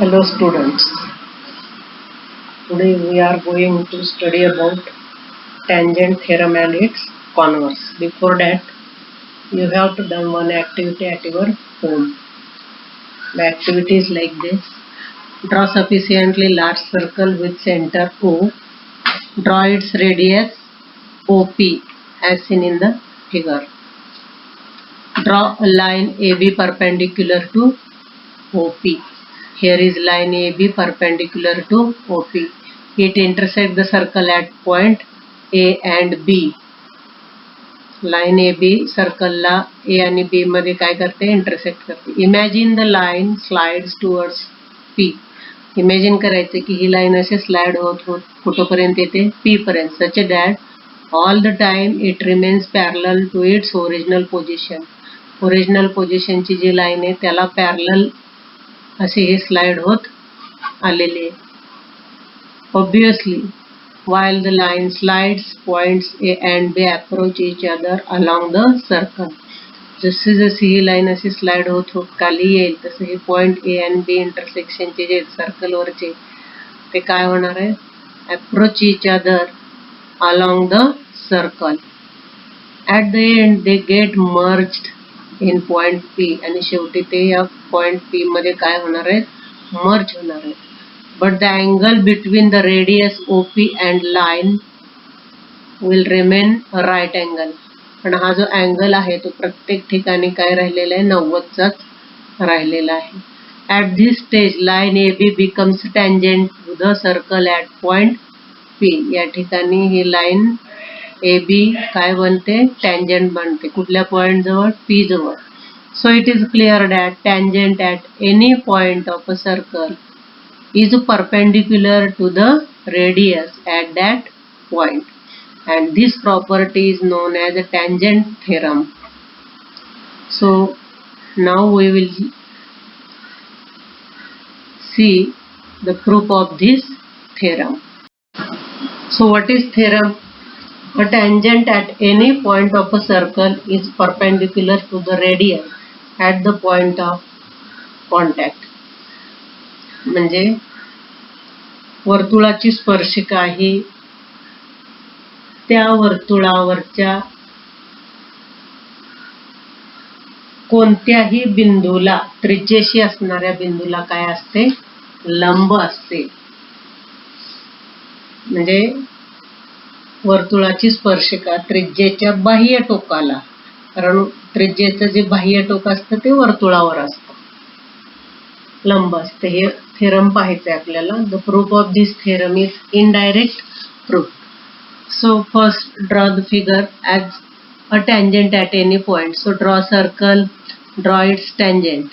Hello students, today we are going to study about tangent theorem and its converse. Before that, you have to done one activity at your home. The activity is like this. Draw sufficiently large circle with center O. Draw its radius OP as seen in the figure. Draw a line AB perpendicular to OP. Here is line AB perpendicular to OP. It intersects the circle at point A and B. Line AB circle ला A आणि B मध्ये काय करते? Intersect करते. Imagine the line slides towards P. Imagine करायचे की ही line असे slide होत कुठपर्यंत येते? P पर्यंत. Such that all the time it remains parallel to its original position. Original पोझिशनची जी लाईन आहे त्याला पॅरलल असे हे स्लाइड होत आलेले. Obviously, while the line slides, points A and B approach each other along the circle. जशी जशी ही लाईन अशी स्लाइड होत खाली येईल तसं हे पॉइंट A आणि B इंटरसेक्शनचे जे सर्कल वरचे ते काय होणार आहे? Approach each other along the circle. At the end they get merged in point P आणि शेवटी ते या पॉइंट P मध्ये काय होणार आहे? मर्ज होणार आहे. But the angle between the radius OP and line will remain a right angle. पण हा जो अँगल आहे तो प्रत्येक ठिकाणी काय राहिलेला आहे? 90चाच राहिलेला आहे. At this stage line AB becomes tangent to the circle at point P. या ठिकाणी ही लाईन AB काय बनते? टँजंट बनते. कुठल्या पॉइंट जवळ? P जवळ. So it is clear that tangent at any point of a circle is perpendicular to the radius at that point, and this property is known as a tangent theorem. So now we will see the proof of this theorem. So what is theorem? A tangent at any point of a circle is perpendicular to the radius at the point of contact. म्हणजे वर्तुळाची स्पर्शिका ही त्या वर्तुळावरच्या कोणत्याही बिंदूला त्रिज्येशी असणाऱ्या बिंदूला काय असते? लंब असते. म्हणजे वर्तुळाची स्पर्शिका त्रिज्येच्या बाह्य टोकाला, कारण त्रिज्येचं जे बाह्य टोक असतं ते वर्तुळावर असतं, लंब असते. हे थेरम पाहायचं आहे आपल्याला. The proof of this theorem is indirect proof. So first draw the figure as a tangent at any point. So draw circle, draw it's tangent.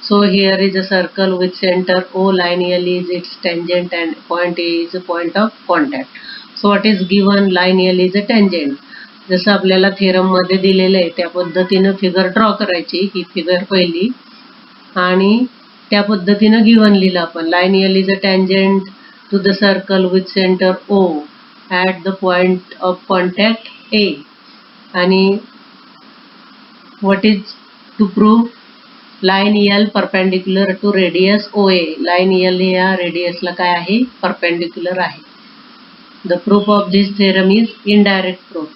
So here is a circle with center O, line L is its tangent and point A is a point of contact. So what is given? Line L is a tangent. जसं आपल्याला theorem मध्ये दिलेलं आहे त्या पद्धतीनं figure draw करायची. ही figure पहिली आणि त्या पद्धतीनं गिवन लिहिलं आपण. Line L is a tangent to the circle with center O at the point of contact A. आणि what is to prove? Line L perpendicular to radius OA. Line L या रेडियसला काय आहे? परपेंडिक्युलर आहे. The proof of this theorem is indirect proof.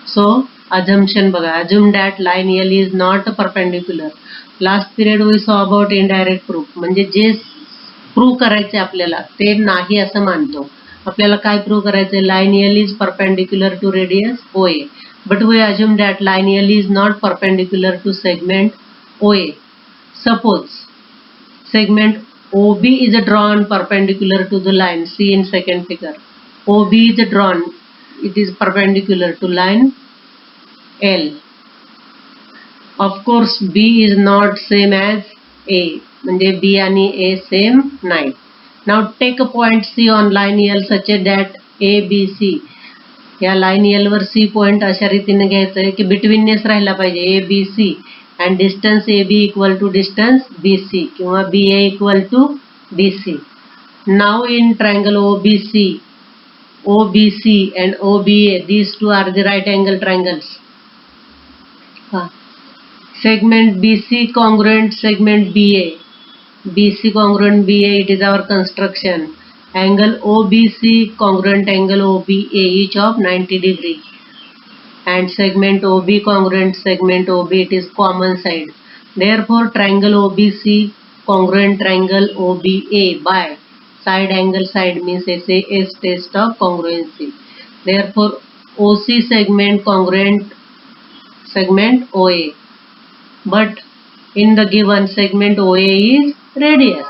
So assumption बघा. Assume that line L is not perpendicular. Last period we saw about indirect proof. म्हणजे जे prove करायचे आपल्याला ते नाही असं मानतो. आपल्याला काय प्रूव्ह करायचं? Line L is perpendicular to radius OA. But we assume that line L is not perpendicular to segment OA. Suppose segment OB is drawn perpendicular to the line. See in second figure. OB is drawn. It is perpendicular to line L. Of course, B is not same as A. म्हणजे B आणि A same नाही. Now take a point C on line L such that ABC. या line L वर C point अशा रीतीने घ्यायचं आहे की बिटवीननेस राहिला पाहिजे ABC. and distance AB equal to distance BC किंवा BA equal to DC. Now in triangle OBC and OBA, these two are the right angle triangles. Segment BC congruent segment BA. BC congruent BA, it is our construction. Angle OBC congruent angle OBA, each of 90 degree. And segment OB congruent segment OB, it is common side. Therefore, triangle OBC congruent triangle OBA by side angle side means SAS test of congruency. Therefore, OC segment congruent segment OA. But in the given segment OA is radius.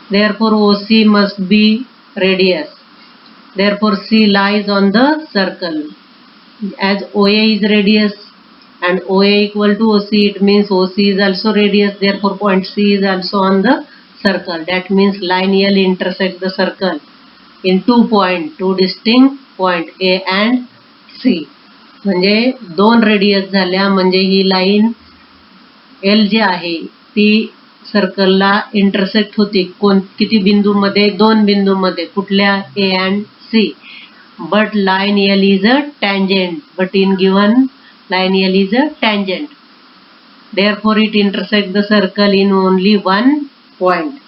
Therefore, OC must be radius. Therefore, C lies on the circle. As OA is radius and OA equal to OC, it means OC is also radius. Therefore, point C is also on the circle. That means line L intersect the circle in 2 points, 2 distinct point A and C. म्हणजे 2 radius झाल्या, म्हणजे ही line L जी आहे ती सर्कलला intersect होते. किती बिंदूमध्ये? 2 बिंदूमध्ये. कुठल्या? A and C. But line L is a tangent. But in given line L is a tangent. Therefore, it intersects the circle in only 1 point.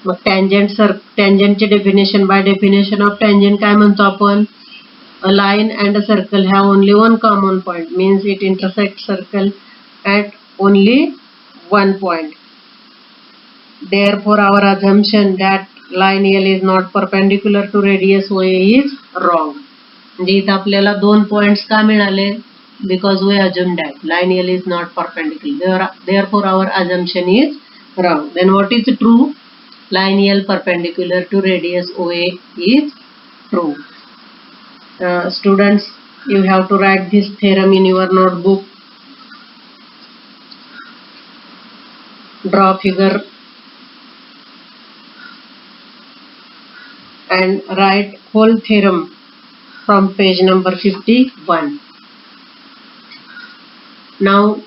मग tangentचे definition, by definition of tangent काय म्हणतो आपण? A line and a circle have only one common point, means it intersects circle at only 1 point. Therefore, our assumption that line L is not perpendicular to radius OA is wrong. म्हणजे इथं आपल्याला 2 points का मिळाले? Because we assumed that line L is not perpendicular. Therefore, our assumption is wrong. Then what is true? Line L perpendicular to radius OA is true. Students, you have to write this theorem in your notebook. Draw figure and write whole theorem from page number 51. Now,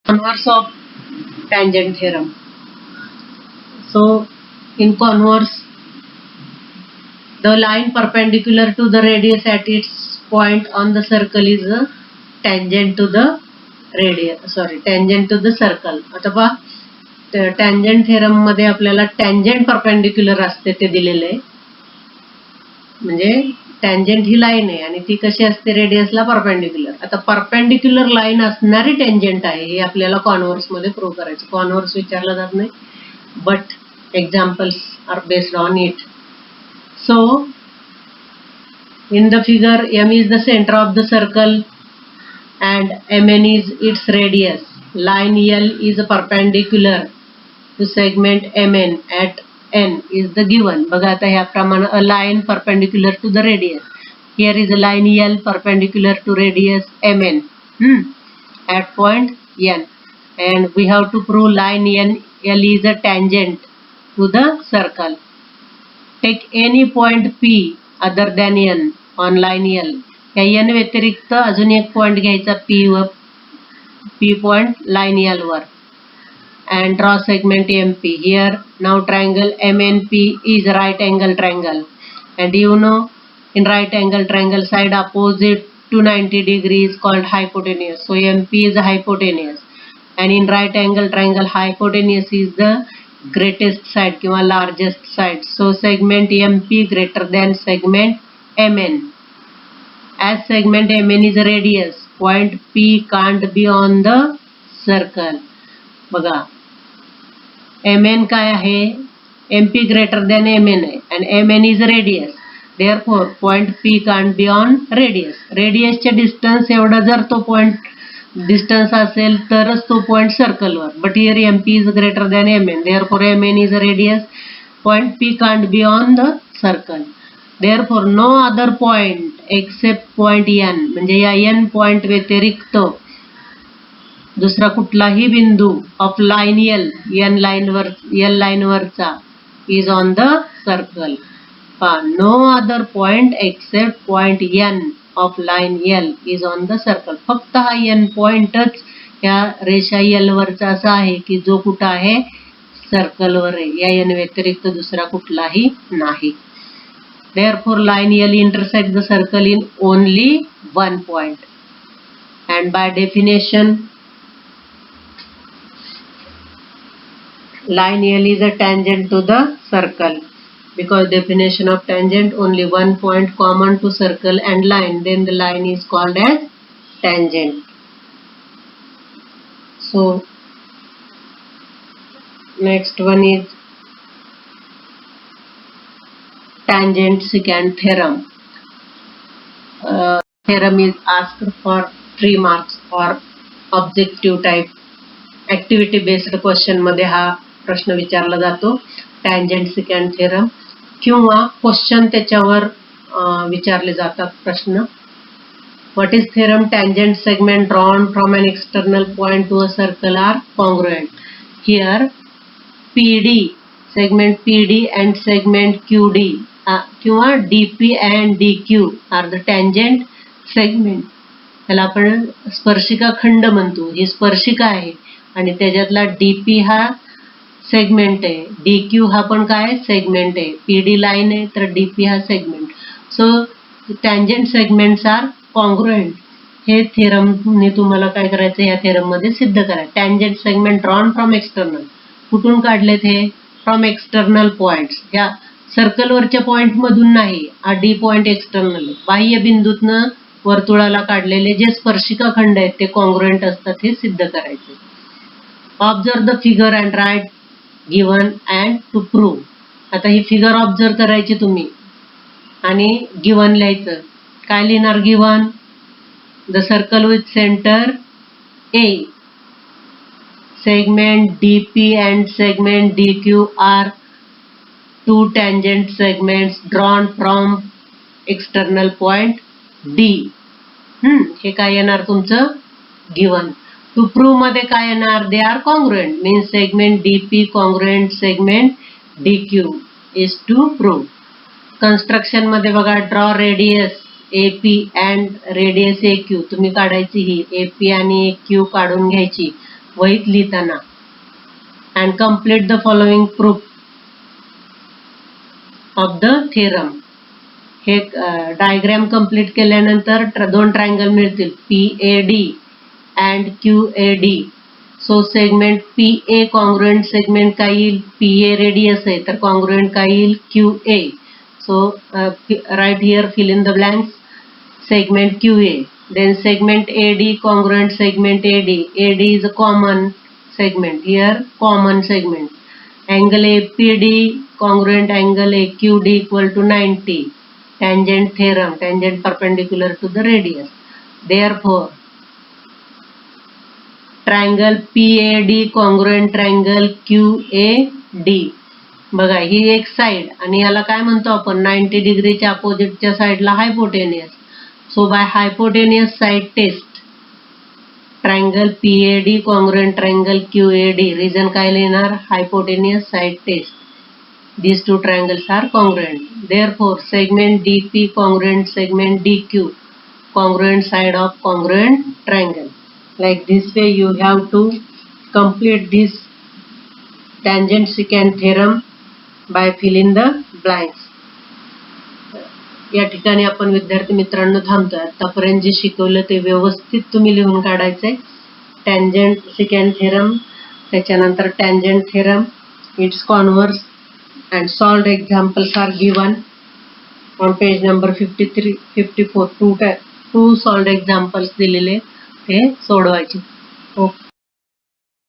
converse of tangent theorem. So, in converse, the line perpendicular to the radius at its point on the circle is a tangent to the radius. Tangent to the circle. आता पहा, tangent theorem मध्ये आपल्याला tangent perpendicular असते ते दिलेले आहे. म्हणजे tangent ही line आहे आणि ती कशी असते? रेडियसला परपेंडिक्युलर. आता परपेंडिक्युलर लाईन असणारी tangent आहे हे आपल्याला कॉन्व्हर्स मध्ये प्रूव्ह करायचं. कॉन्व्हर्स विचारला जात नाही, but examples are based on it. So, in the figure, M is the center of the circle and Mn is its radius. Line L is perpendicular to segment Mn at N is the given. बघा आता ह्याप्रमाणे a line perpendicular to the radius. Here is a line L perpendicular to radius Mn at point N. And we have to prove line L is a tangent to the circle. Take any point P other than N on line L. या N व्यतिरिक्त अजून एक point घ्यायचा P point line L वर. And draw segment MP. Here now triangle MNP is right angle triangle. And you know, in right angle triangle side opposite to 90 degrees is called hypotenuse. So MP is hypotenuse. And in right angle triangle hypotenuse is the greatest side किंवा largest side. So segment MP greater than segment MN. As segment MN is a radius, point P can't be on the circle. बघा, MN काय आहे? MP greater than MN आहे and MN is a radius. Therefore, point P can't be on radius. Radiusच्या distance एवढा जर तो point distance असेल तरच तो point circle वर. But here MP is greater than MN. Therefore, MN is a radius. Point P can't be on the circle. Therefore, no other point except point N. म्हणजे या N point व्यतिरिक्त दुसरा कुठलाही बिंदू of line L, L line वरचा is on the circle. No other point except point N of line L is on the circle. फक्त हा N पॉइंटच या रेषा L वरचा असा आहे की जो कुठं आहे? सर्कल वर आहे. या N व्यतिरिक्त दुसरा कुठलाही नाही. Therefore, line L intersects the circle in only 1 point. And by definition, line L is a tangent to the circle. Because definition of tangent, only one point common to circle and line, then the line is called as tangent. So next one is tangent secant theorem. Theorem is asked for 3 marks or objective type activity based question मध्ये हा प्रश्न विचारला जातो. Tangent secant theorem किंवा question त्याच्यावर विचारले जातात प्रश्न. What is theorem? Tangent segment drawn from an external point to a circle are congruent. Here PD segment PD and segment QD किंवा DP and DQ are the tangent segment. त्याला आपण स्पर्शिका खंड म्हणतो. ही स्पर्शिका आहे आणि त्याच्यातला DP हा सेगमेंट आहे, DQ हा पण काय सेगमेंट आहे. PD लाईन आहे तर DP हा segment. So tangent segments are congruent. हे थेरमने तुम्हाला काय करायचं, या थेरम मध्ये सिद्ध करायचं. Tangent segment drawn from external. कुठून काढले ते? From external points. या सर्कलवरच्या पॉइंट मधून नाही, हा D पॉइंट एक्सटर्नल आहे. बाह्य बिंदूतनं वर्तुळाला काढलेले जे स्पर्शिका खंड आहेत ते कॉन्ग्रुएंट असतात, हे सिद्ध करायचे. Observe the figure and write given and to prove. आता ही फिगर ऑब्झर्व करायची तुम्ही आणि गिवन लिहायचं. काय लिहिणार given? The circle with centre A, segment DP and segment DQ are two tangent segments drawn from external point D. हे काय येणार तुमचं गिवन. टू प्रूव्ह मध्ये काय येणार? They are congruent. Means segment DP congruent segment DQ is to prove. Construction मध्ये बघा, draw radius AP and radius AQ. तुम्ही काढायची ही AP आणि AQ काढून घ्यायची वहीत लिहिताना. And complete the following proof of the theorem. हे डायग्राम कंप्लीट केल्यानंतर 2 ट्रायंगल मिळतील, PAD and QAD. So segment PA congruent segment काय येईल? PA रेडियस आहे तर कॉन्ग्रुएंट काय येईल? QA. So write here, fill in the blanks. segment QA. Then segment AD congruent segment AD. AD is a common segment. Here common segment. Angle APD congruent angle AQD equal to 90. Tangent theorem. Tangent perpendicular to the radius. Therefore, triangle PAD congruent triangle QAD. बघा, ही एक side आणि याला काय म्हणतो आपण? 90 डिग्रीच्या अपोजिटच्या साइडला hypotenuse. So by hypotenuse side test, triangle PAD congruent triangle QAD, reason काय लिहिणार? Hypotenuse side test. These two triangles are congruent. Therefore, segment DP congruent segment DQ, congruent side of congruent triangle. Like this way, you have to complete this tangent secant theorem by filling the blanks. या ठिकाणी आपण विद्यार्थी मित्रांनो थांबतोय. आतापर्यंत जे शिकवलं ते व्यवस्थित तुम्ही लिहून काढायचंय. टँजंट सिकॅन्ट थेरम, त्याच्यानंतर tangent theorem, it's converse and solved examples are given on page number 53, 54. 2 solved examples दिलेले, ते सोडवायचे. ओके.